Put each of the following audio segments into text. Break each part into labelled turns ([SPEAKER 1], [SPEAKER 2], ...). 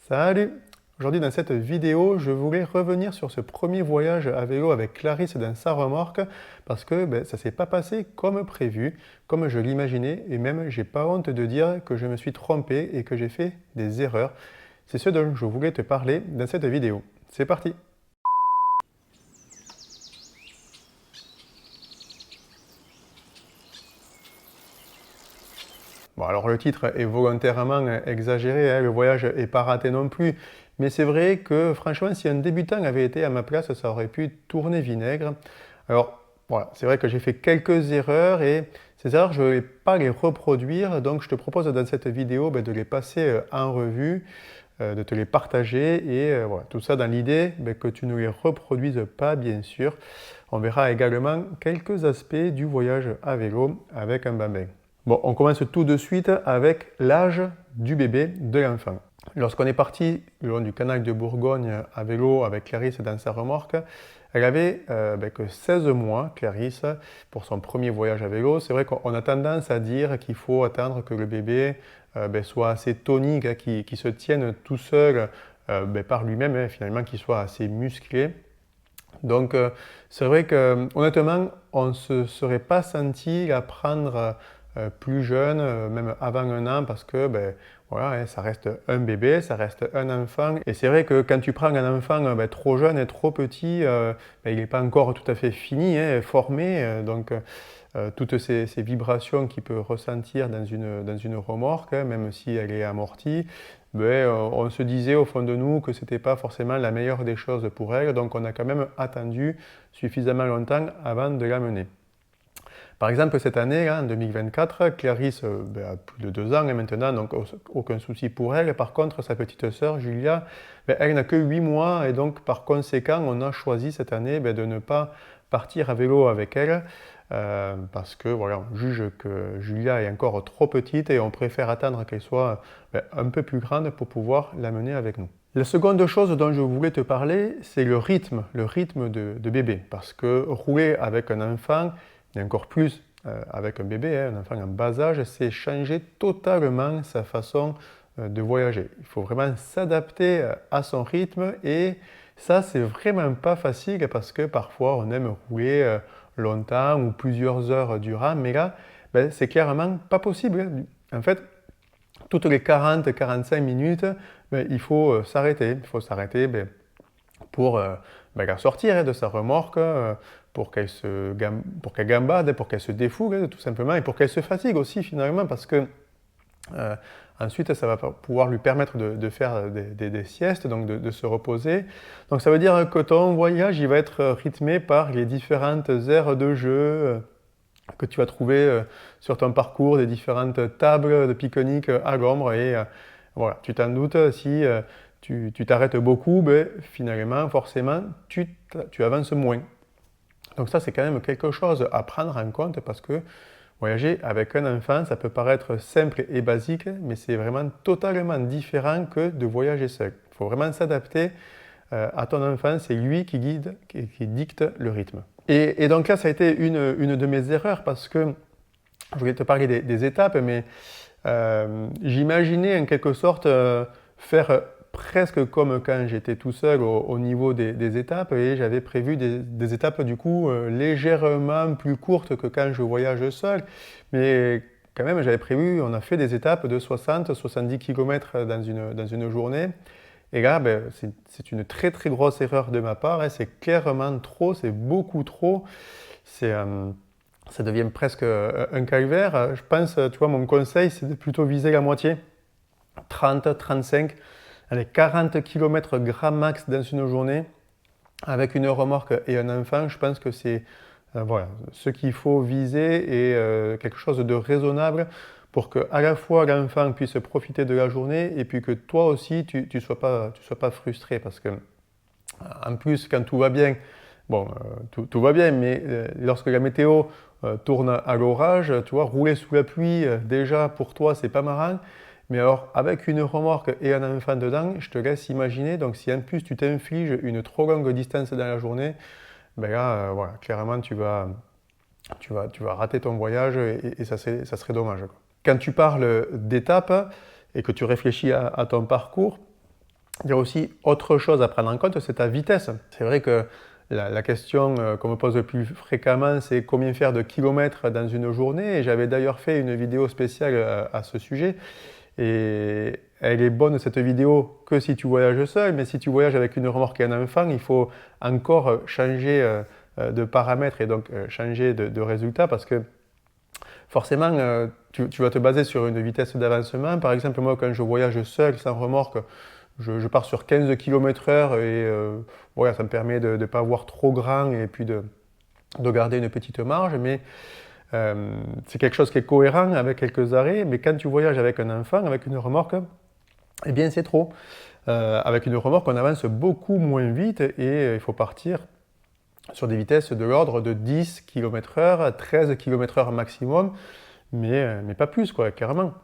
[SPEAKER 1] Salut! Aujourd'hui dans cette vidéo, je voulais revenir sur ce premier voyage à vélo avec Clarisse dans sa remorque parce que ça ne s'est pas passé comme prévu, comme je l'imaginais et même j'ai pas honte de dire que je me suis trompé et que j'ai fait des erreurs. C'est ce dont je voulais te parler dans cette vidéo. C'est parti! Bon, alors le titre est volontairement exagéré, hein, le voyage n'est pas raté non plus, mais c'est vrai que franchement, si un débutant avait été à ma place, ça aurait pu tourner vinaigre. Alors voilà, c'est vrai que j'ai fait quelques erreurs et ces erreurs, je ne vais pas les reproduire, donc je te propose dans cette vidéo de les passer en revue, de te les partager et voilà, tout ça dans l'idée que tu ne les reproduises pas, bien sûr. On verra également quelques aspects du voyage à vélo avec un bambin. Bon, on commence tout de suite avec l'âge du bébé, de l'enfant. Lorsqu'on est parti le long du canal de Bourgogne à vélo avec Clarisse dans sa remorque, elle avait que 16 mois, Clarisse, pour son premier voyage à vélo. C'est vrai qu'on a tendance à dire qu'il faut attendre que le bébé soit assez tonique, hein, qu'il se tienne tout seul par lui-même, hein, finalement, qu'il soit assez musclé. Donc c'est vrai que honnêtement, on ne se serait pas senti la prendre plus jeune, même avant un an, parce que voilà, hein, ça reste un bébé, ça reste un enfant. Et c'est vrai que quand tu prends un enfant trop jeune et trop petit, il n'est pas encore tout à fait fini, hein, formé. Donc toutes ces vibrations qu'il peut ressentir dans une remorque, hein, même si elle est amortie, on se disait au fond de nous que ce n'était pas forcément la meilleure des choses pour elle, donc on a quand même attendu suffisamment longtemps avant de l'amener. Par exemple, cette année, là, en 2024, Clarisse a plus de 2 ans et maintenant, donc aucun souci pour elle. Par contre, sa petite sœur, Julia, elle n'a que 8 mois et donc par conséquent, on a choisi cette année de ne pas partir à vélo avec elle parce que voilà, on juge que Julia est encore trop petite et on préfère attendre qu'elle soit un peu plus grande pour pouvoir l'amener avec nous. La seconde chose dont je voulais te parler, c'est le rythme de bébé. Parce que rouler avec un enfant, et encore plus avec un bébé, hein, un enfant en bas âge, c'est changer totalement sa façon de voyager. Il faut vraiment s'adapter à son rythme et ça, c'est vraiment pas facile parce que parfois on aime rouler longtemps ou plusieurs heures durant, mais là, c'est clairement pas possible. En fait, toutes les 40-45 minutes, il faut s'arrêter. Il faut s'arrêter pour la sortir de sa remorque, pour qu'elle gambade, pour qu'elle se défoule tout simplement, et pour qu'elle se fatigue aussi finalement, parce que ensuite ça va pouvoir lui permettre de faire des siestes, donc de se reposer. Donc ça veut dire que ton voyage il va être rythmé par les différentes aires de jeu que tu vas trouver sur ton parcours, des différentes tables de pique-nique à l'ombre, et voilà, tu t'en doutes, si tu t'arrêtes beaucoup, finalement, forcément, tu avances moins. Donc ça, c'est quand même quelque chose à prendre en compte parce que voyager avec un enfant, ça peut paraître simple et basique, mais c'est vraiment totalement différent que de voyager seul. Il faut vraiment s'adapter à ton enfant, c'est lui qui guide, qui dicte le rythme. Et donc là, ça a été une de mes erreurs parce que je voulais te parler des étapes, mais j'imaginais en quelque sorte faire presque comme quand j'étais tout seul au niveau des étapes et j'avais prévu des étapes du coup légèrement plus courtes que quand je voyage seul. Mais quand même, j'avais prévu, on a fait des étapes de 60-70 km dans une journée. Et là, c'est une très très grosse erreur de ma part, hein. C'est clairement trop, c'est beaucoup trop. Ça devient presque un calvaire. Je pense, tu vois, mon conseil, c'est de plutôt viser la moitié. 30, 35, allez, 40 km grand max dans une journée. Avec une remorque et un enfant, je pense que c'est voilà, ce qu'il faut viser et quelque chose de raisonnable pour que à la fois l'enfant puisse profiter de la journée et puis que toi aussi tu sois pas frustré parce que en plus quand tout va bien, bon tout va bien, mais lorsque la météo tourne à l'orage, tu vois, rouler sous la pluie déjà pour toi c'est pas marrant, mais alors avec une remorque et un enfant dedans, je te laisse imaginer, donc si en plus tu t'infliges une trop longue distance dans la journée, là voilà, clairement tu vas rater ton voyage et ça serait dommage, quoi. Quand tu parles d'étapes et que tu réfléchis à ton parcours, Il y a aussi autre chose à prendre en compte, c'est ta vitesse. C'est vrai que la question qu'on me pose le plus fréquemment, c'est combien faire de kilomètres dans une journée. Et j'avais d'ailleurs fait une vidéo spéciale à ce sujet. Et elle est bonne cette vidéo que si tu voyages seul, mais si tu voyages avec une remorque et un enfant, il faut encore changer de paramètres et donc changer de résultat parce que forcément tu vas te baser sur une vitesse d'avancement. Par exemple, moi quand je voyage seul sans remorque, je pars sur 15 km/h et voilà, ça me permet de ne pas voir trop grand et puis de garder une petite marge. Mais c'est quelque chose qui est cohérent avec quelques arrêts, mais quand tu voyages avec un enfant, avec une remorque, eh bien c'est trop. Avec une remorque, on avance beaucoup moins vite et il faut partir sur des vitesses de l'ordre de 10 km/h, 13 km/h maximum, mais pas plus, quoi, carrément.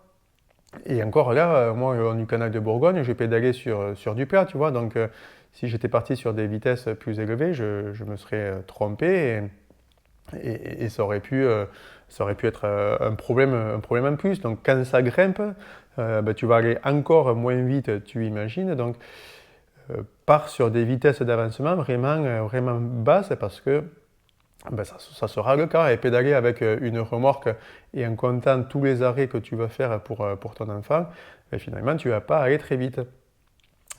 [SPEAKER 1] Et encore là, moi, au du canal de Bourgogne, j'ai pédalé sur du plat, tu vois, donc si j'étais parti sur des vitesses plus élevées, je me serais trompé et ça aurait pu être un problème en plus. Donc quand ça grimpe, tu vas aller encore moins vite, tu imagines. Donc pars sur des vitesses d'avancement vraiment basses parce que ça sera le cas. Et pédaler avec une remorque et en comptant tous les arrêts que tu vas faire pour ton enfant, finalement tu ne vas pas aller très vite.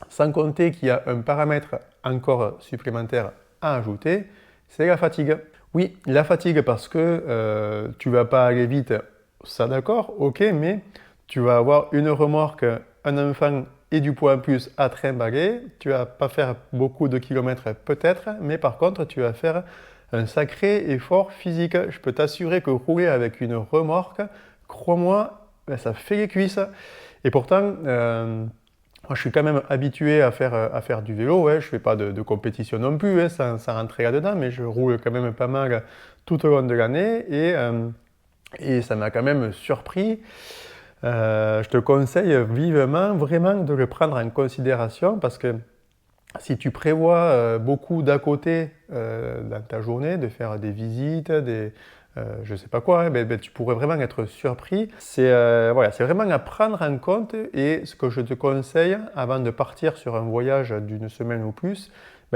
[SPEAKER 1] Sans compter qu'il y a un paramètre encore supplémentaire à ajouter, c'est la fatigue. Oui, la fatigue parce que tu ne vas pas aller vite, ça d'accord, ok, mais tu vas avoir une remorque, un enfant et du poids en plus à trimballer. Tu ne vas pas faire beaucoup de kilomètres peut-être, mais par contre tu vas faire un sacré effort physique. Je peux t'assurer que rouler avec une remorque, crois-moi, ça fait les cuisses. Et pourtant, moi, je suis quand même habitué à faire du vélo, ouais. Je ne fais pas de compétition non plus, sans rentrer là-dedans, mais je roule quand même pas mal tout au long de l'année et ça m'a quand même surpris. Je te conseille vivement, vraiment, de le prendre en considération parce que si tu prévois beaucoup d'à côté dans ta journée, de faire des visites, je ne sais pas quoi, tu pourrais vraiment être surpris. Voilà, c'est vraiment à prendre en compte et ce que je te conseille avant de partir sur un voyage d'une semaine ou plus,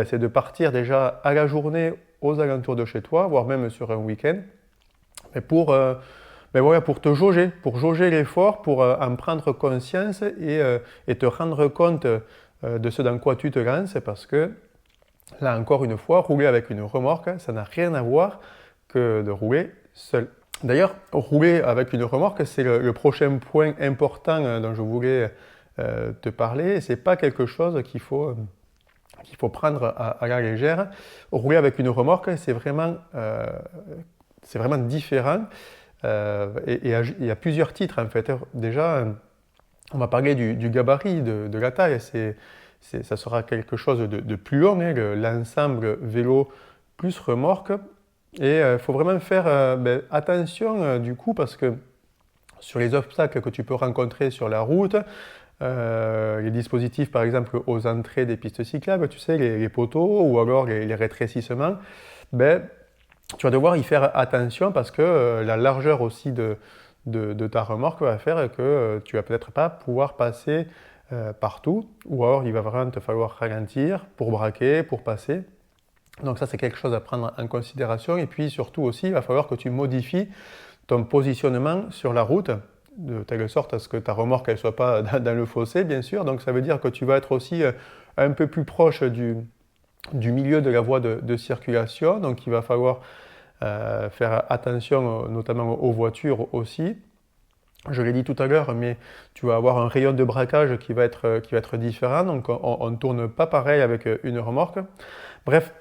[SPEAKER 1] c'est de partir déjà à la journée aux alentours de chez toi, voire même sur un week-end, pour te jauger, pour jauger l'effort, pour en prendre conscience et te rendre compte de ce dans quoi tu te lances parce que là encore une fois, rouler avec une remorque, ça n'a rien à voir que de rouler seul. D'ailleurs, rouler avec une remorque, c'est le prochain point important dont je voulais te parler. Ce n'est pas quelque chose qu'il faut prendre à la légère. Rouler avec une remorque, c'est vraiment différent. Et il y a plusieurs titres en fait. Déjà, on va parler du gabarit, de la taille. Ça sera quelque chose de plus long, l'ensemble vélo plus remorque. Et il faut vraiment faire attention du coup parce que sur les obstacles que tu peux rencontrer sur la route, les dispositifs par exemple aux entrées des pistes cyclables, tu sais, les poteaux ou alors les rétrécissements, tu vas devoir y faire attention parce que la largeur aussi de ta remorque va faire que tu vas peut-être pas pouvoir passer partout ou alors il va vraiment te falloir ralentir pour braquer, pour passer. Donc ça c'est quelque chose à prendre en considération et puis surtout aussi il va falloir que tu modifies ton positionnement sur la route de telle sorte à ce que ta remorque ne soit pas dans le fossé bien sûr. Donc ça veut dire que tu vas être aussi un peu plus proche du milieu de la voie de circulation. Donc il va falloir faire attention notamment aux voitures aussi. Je l'ai dit tout à l'heure, mais tu vas avoir un rayon de braquage qui va être différent. Donc on ne tourne pas pareil avec une remorque. Bref,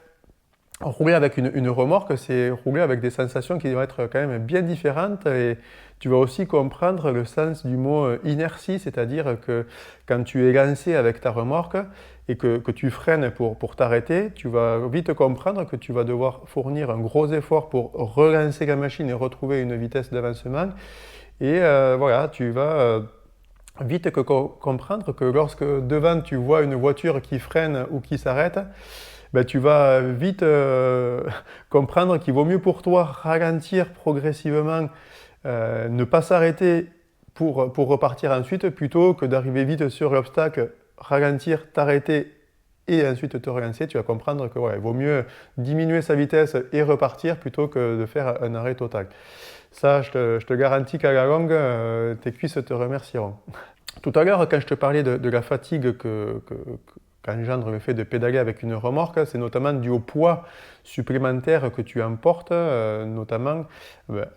[SPEAKER 1] rouler avec une remorque, c'est rouler avec des sensations qui vont être quand même bien différentes et tu vas aussi comprendre le sens du mot inertie, c'est-à-dire que quand tu es lancé avec ta remorque et que tu freines pour t'arrêter, tu vas vite comprendre que tu vas devoir fournir un gros effort pour relancer la machine et retrouver une vitesse d'avancement. Et voilà, tu vas vite comprendre que lorsque devant tu vois une voiture qui freine ou qui s'arrête, tu vas vite comprendre qu'il vaut mieux pour toi ralentir progressivement, ne pas s'arrêter pour repartir ensuite, plutôt que d'arriver vite sur l'obstacle ralentir, t'arrêter et ensuite te relancer, tu vas comprendre que il vaut mieux diminuer sa vitesse et repartir plutôt que de faire un arrêt total. Ça, je te garantis qu'à la longue, tes cuisses te remercieront. Tout à l'heure, quand je te parlais de la fatigue qu'engendre le fait de pédaler avec une remorque, c'est notamment dû au poids supplémentaire que tu emportes, notamment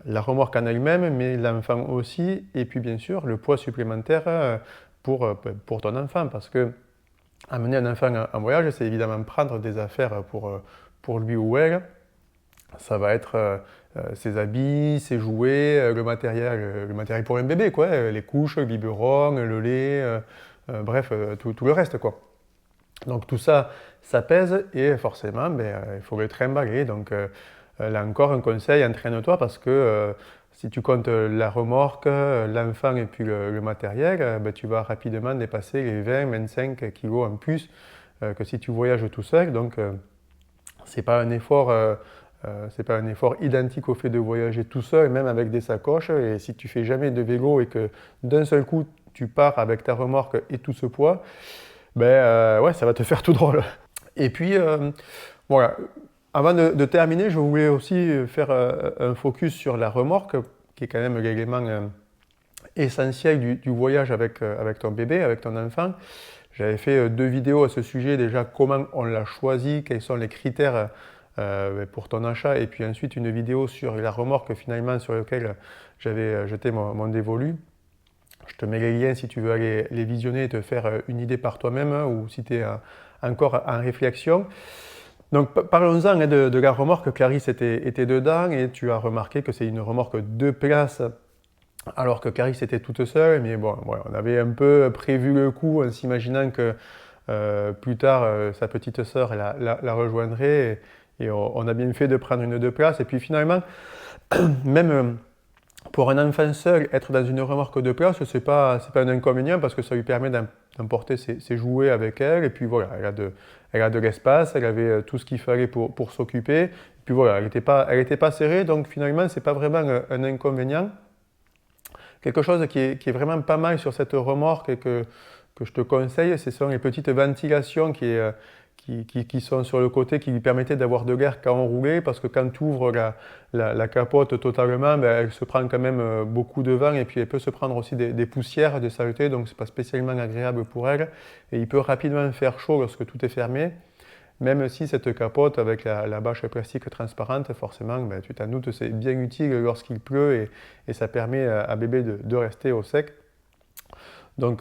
[SPEAKER 1] la remorque en elle-même, mais l'enfant aussi, et puis bien sûr le poids supplémentaire pour ton enfant, parce que amener un enfant en voyage, c'est évidemment prendre des affaires pour lui ou elle. Ça va être ses habits, ses jouets, le matériel pour un bébé, quoi, les couches, le biberon, le lait, bref, tout le reste, quoi. Donc tout ça, ça pèse et forcément, il faut le trimballer. Donc là encore, un conseil, entraîne-toi parce que si tu comptes la remorque, l'enfant et puis le matériel, tu vas rapidement dépasser les 20-25 kilos en plus que si tu voyages tout seul. Donc c'est pas un effort. C'est pas un effort identique au fait de voyager tout seul, même avec des sacoches. Et si tu fais jamais de vélo et que d'un seul coup tu pars avec ta remorque et tout ce poids, ça va te faire tout drôle. Et puis, voilà. Avant de terminer, je voulais aussi faire un focus sur la remorque, qui est quand même l'élément essentiel du voyage avec ton bébé, avec ton enfant. J'avais fait 2 vidéos à ce sujet, déjà comment on l'a choisi, quels sont les critères pour ton achat, et puis ensuite une vidéo sur la remorque finalement sur laquelle j'avais jeté mon dévolu. Je te mets les liens si tu veux aller les visionner et te faire une idée par toi-même, ou si tu es encore en réflexion. Donc parlons-en de la remorque. Clarisse était dedans et tu as remarqué que c'est une remorque 2 places alors que Clarisse était toute seule. Mais bon, on avait un peu prévu le coup en s'imaginant que plus tard sa petite sœur la rejoindrait. Et on a bien fait de prendre une 2 places. Et puis finalement, même pour un enfant seul, être dans une remorque 2 places, c'est pas un inconvénient parce que ça lui permet d'emporter ses jouets avec elle. Et puis voilà, elle a de l'espace, elle avait tout ce qu'il fallait pour s'occuper. Et puis voilà, elle était pas serrée, donc finalement, c'est pas vraiment un inconvénient. Quelque chose qui est vraiment pas mal sur cette remorque et que je te conseille, ce sont les petites ventilations qui sont sur le côté, qui lui permettaient d'avoir de l'air quand on roulait, parce que quand tu ouvres la capote totalement, elle se prend quand même beaucoup de vent et puis elle peut se prendre aussi des poussières, des saletés, donc c'est pas spécialement agréable pour elle. Et il peut rapidement faire chaud lorsque tout est fermé, même si cette capote avec la bâche plastique transparente, forcément, tu t'en doutes, c'est bien utile lorsqu'il pleut et ça permet à bébé de rester au sec. Donc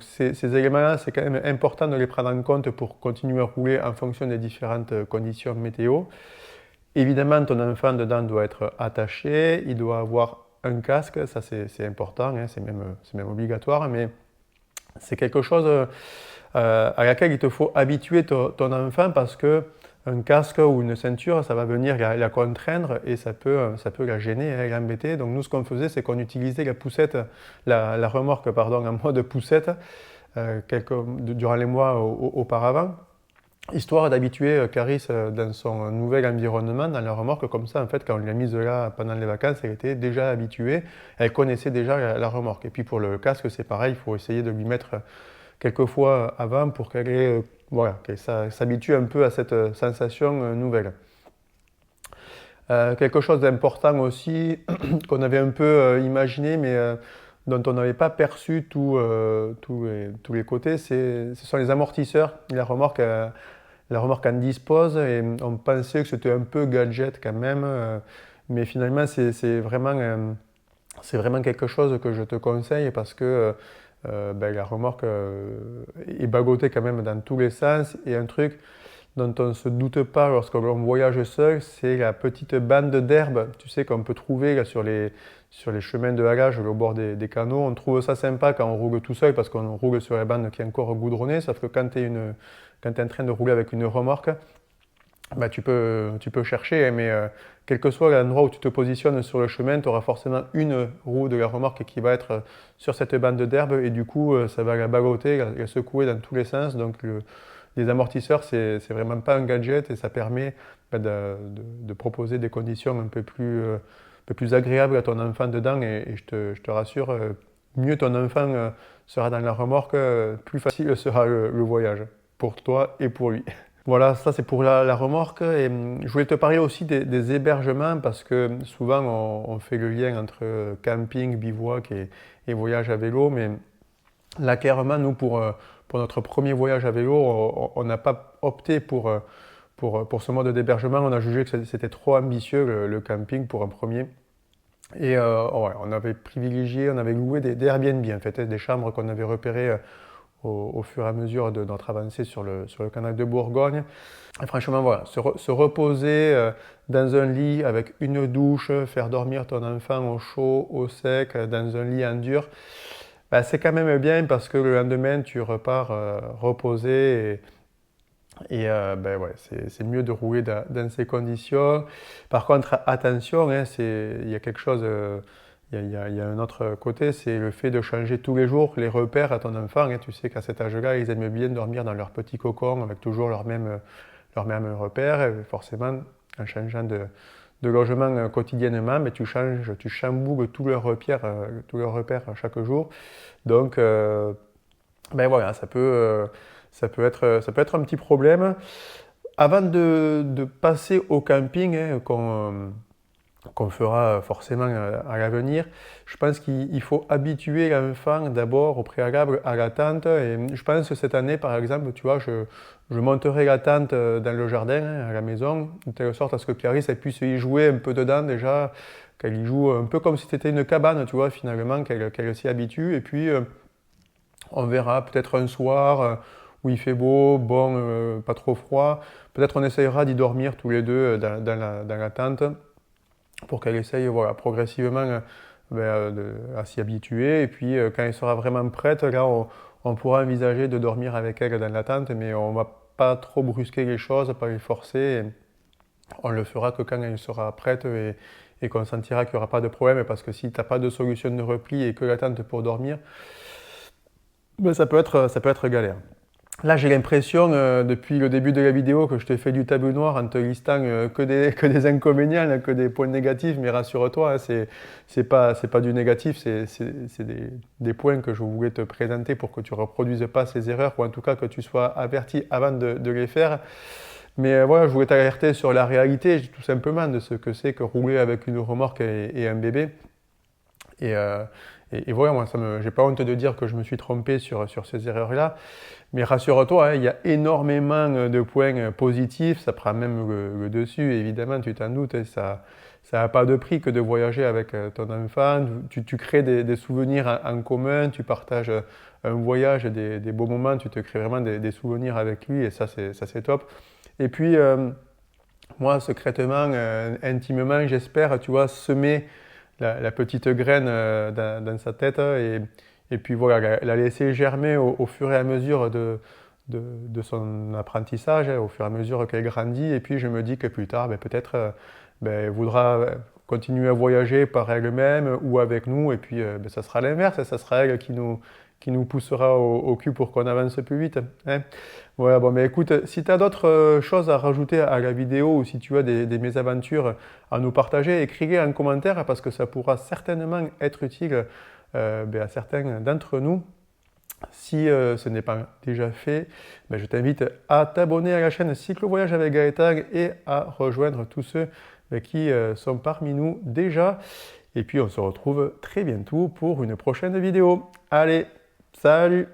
[SPEAKER 1] ces éléments-là, c'est quand même important de les prendre en compte pour continuer à rouler en fonction des différentes conditions météo. Évidemment, ton enfant dedans doit être attaché, il doit avoir un casque, ça c'est important, hein, c'est même obligatoire, mais c'est quelque chose à laquelle il te faut habituer ton enfant parce que un casque ou une ceinture, ça va venir la contraindre et ça peut la gêner, hein, l'embêter. Donc nous, ce qu'on faisait, c'est qu'on utilisait la remorque en mode poussette durant les mois auparavant, histoire d'habituer Clarisse dans son nouvel environnement, dans la remorque. Comme ça, en fait, quand on l'a mise là pendant les vacances, elle était déjà habituée, elle connaissait déjà la remorque. Et puis pour le casque, c'est pareil, il faut essayer de lui mettre quelques fois avant pour qu'elle s'habitue un peu à cette sensation nouvelle. Quelque chose d'important aussi, qu'on avait un peu imaginé, mais dont on n'avait pas perçu tous les côtés, ce sont les amortisseurs. La remorque en dispose et on pensait que c'était un peu gadget quand même, mais finalement c'est vraiment quelque chose que je te conseille parce que la remorque est bagotée quand même dans tous les sens. Et un truc dont on ne se doute pas lorsque l'on voyage seul, c'est la petite bande d'herbe, tu sais, qu'on peut trouver là, sur les chemins de halage au bord des canaux. On trouve ça sympa quand on roule tout seul parce qu'on roule sur la bande qui est encore goudronnée, sauf que quand tu es en train de rouler avec une remorque, tu peux chercher, hein, mais quel que soit l'endroit où tu te positionnes sur le chemin, tu auras forcément une roue de la remorque qui va être sur cette bande d'herbe et du coup, ça va la balloter, la secouer dans tous les sens. Donc, les amortisseurs, c'est vraiment pas un gadget et ça permet de proposer des conditions un peu plus agréables à ton enfant dedans. Et je te rassure, mieux ton enfant sera dans la remorque, plus facile sera le voyage pour toi et pour lui. Voilà, ça c'est pour la remorque. Et je voulais te parler aussi des hébergements parce que souvent on fait le lien entre camping, bivouac et voyage à vélo. Mais là, clairement, nous, pour notre premier voyage à vélo, on n'a pas opté pour ce mode d'hébergement. On a jugé que c'était trop ambitieux le camping pour un premier. Et ouais, on avait privilégié, on avait loué des Airbnb en fait, des chambres qu'on avait repérées au fur et à mesure de notre avancée sur le canal de Bourgogne. Et franchement, voilà, se reposer dans un lit avec une douche, faire dormir ton enfant au chaud, au sec, dans un lit en dur, ben, c'est quand même bien parce que le lendemain, tu repars reposé ben ouais, c'est mieux de rouler dans ces conditions. Par contre, attention, hein, il y a quelque chose, il y a un autre côté, c'est le fait de changer tous les jours les repères à ton enfant. Hein. Tu sais qu'à cet âge-là, ils aiment bien dormir dans leur petit cocon avec toujours leur même repères. Et forcément, en changeant de logement quotidiennement, mais tu chamboules tous leurs repères chaque jour. Donc, ben voilà, ça peut être un petit problème. Avant de passer au camping, hein, qu'on fera forcément à l'avenir, je pense qu'il faut habituer l'enfant d'abord au préalable à la tente. Et je pense que cette année, par exemple, tu vois, je monterai la tente dans le jardin, hein, à la maison, de telle sorte à ce que Clarisse elle puisse y jouer un peu dedans déjà, qu'elle y joue un peu comme si c'était une cabane, tu vois, finalement, qu'elle s'y habitue. Et puis, on verra peut-être un soir où il fait beau, bon, pas trop froid. Peut-être on essayera d'y dormir tous les deux dans la tente pour qu'elle essaye voilà, progressivement à s'y habituer. Et puis quand elle sera vraiment prête, là on pourra envisager de dormir avec elle dans la tente, mais on ne va pas trop brusquer les choses, pas les forcer. On le fera que quand elle sera prête et qu'on sentira qu'il n'y aura pas de problème, parce que si tu n'as pas de solution de repli et que la tente pour dormir, ben ça peut être galère. Là, j'ai l'impression, depuis le début de la vidéo, que je te fais du tableau noir en te listant que des inconvénients, que des points négatifs, mais rassure-toi, hein, c'est pas du négatif, c'est des points que je voulais te présenter pour que tu ne reproduises pas ces erreurs, ou en tout cas que tu sois averti avant de les faire. Mais voilà, je voulais t'alerter sur la réalité, tout simplement, de ce que c'est que rouler avec une remorque et un bébé. Et voilà, moi, j'ai pas honte de dire que je me suis trompé sur ces erreurs-là. Mais rassure-toi, hein, il y a énormément de points positifs. Ça prend même le dessus, évidemment, tu t'en doutes. Hein, ça n'a pas de prix que de voyager avec ton enfant. Tu crées des souvenirs en commun, tu partages un voyage, des beaux moments, tu te crées vraiment des souvenirs avec lui. Et ça, c'est top. Et puis, moi, secrètement, intimement, j'espère, tu vois, semer la petite graine dans sa tête et puis voilà, la laisser germer au fur et à mesure de son apprentissage, hein, au fur et à mesure qu'elle grandit. Et puis je me dis que plus tard, peut-être elle voudra continuer à voyager par elle-même ou avec nous. Et puis ça sera l'inverse, ça sera elle qui nous poussera au cul pour qu'on avance plus vite. Hein. Voilà, bon, mais écoute, si tu as d'autres choses à rajouter à la vidéo ou si tu as des mésaventures à nous partager, écris-les en commentaire parce que ça pourra certainement être utile à certains d'entre nous. Si ce n'est pas déjà fait, je t'invite à t'abonner à la chaîne Cyclo Voyage avec Gaëtan et à rejoindre tous ceux qui sont parmi nous déjà. Et puis on se retrouve très bientôt pour une prochaine vidéo. Allez, salut!